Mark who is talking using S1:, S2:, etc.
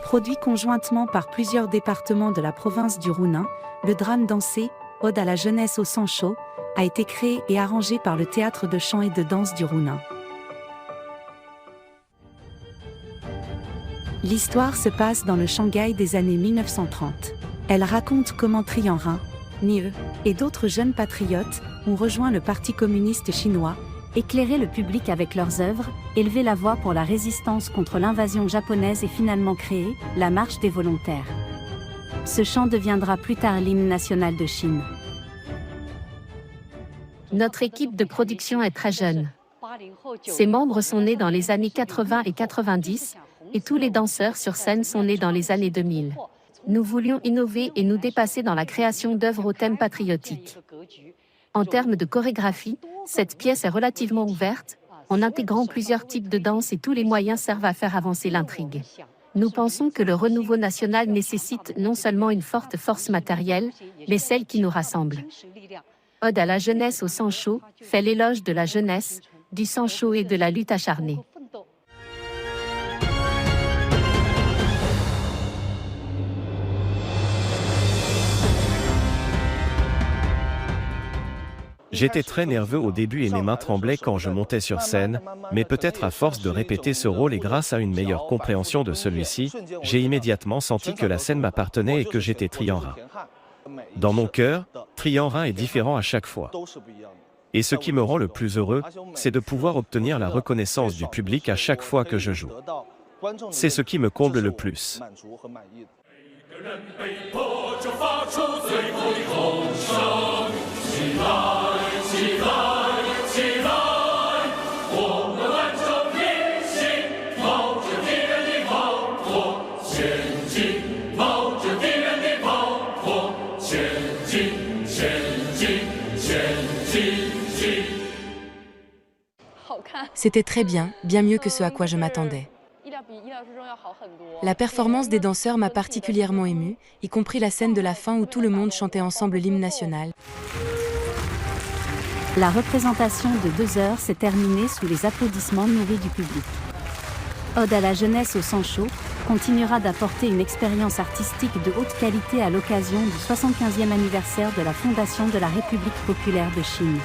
S1: Produit conjointement par plusieurs départements de la province du Rounin, le drame dansé, Ode à la jeunesse au sang chaud, a été créé et arrangé par le Théâtre de chant et de danse du Rounin. L'histoire se passe dans le Shanghai des années 1930. Elle raconte comment Trianren, Nie et d'autres jeunes patriotes ont rejoint le Parti communiste chinois, éclairer le public avec leurs œuvres, élever la voix pour la résistance contre l'invasion japonaise et finalement créer la Marche des volontaires. Ce chant deviendra plus tard l'hymne national de Chine.
S2: Notre équipe de production est très jeune. Ses membres sont nés dans les années 80 et 90, et tous les danseurs sur scène sont nés dans les années 2000. Nous voulions innover et nous dépasser dans la création d'œuvres au thème patriotique. En termes de chorégraphie, cette pièce est relativement ouverte, en intégrant plusieurs types de danse et tous les moyens servent à faire avancer l'intrigue. Nous pensons que le renouveau national nécessite non seulement une forte force matérielle, mais celle qui nous rassemble. Ode à la jeunesse au sang chaud fait l'éloge de la jeunesse, du sang chaud et de la lutte acharnée.
S3: J'étais très nerveux au début et mes mains tremblaient quand je montais sur scène, mais peut-être à force de répéter ce rôle et grâce à une meilleure compréhension de celui-ci, j'ai immédiatement senti que la scène m'appartenait et que j'étais Trianren. Dans mon cœur, Trianren est différent à chaque fois. Et ce qui me rend le plus heureux, c'est de pouvoir obtenir la reconnaissance du public à chaque fois que je joue. C'est ce qui me comble le plus.
S4: C'était très bien, bien mieux que ce à quoi je m'attendais. La performance des danseurs m'a particulièrement émue, y compris la scène de la fin où tout le monde chantait ensemble l'hymne national.
S1: La représentation de 2 heures s'est terminée sous les applaudissements nourris du public. Ode à la jeunesse au sang chaud continuera d'apporter une expérience artistique de haute qualité à l'occasion du 75e anniversaire de la fondation de la République populaire de Chine.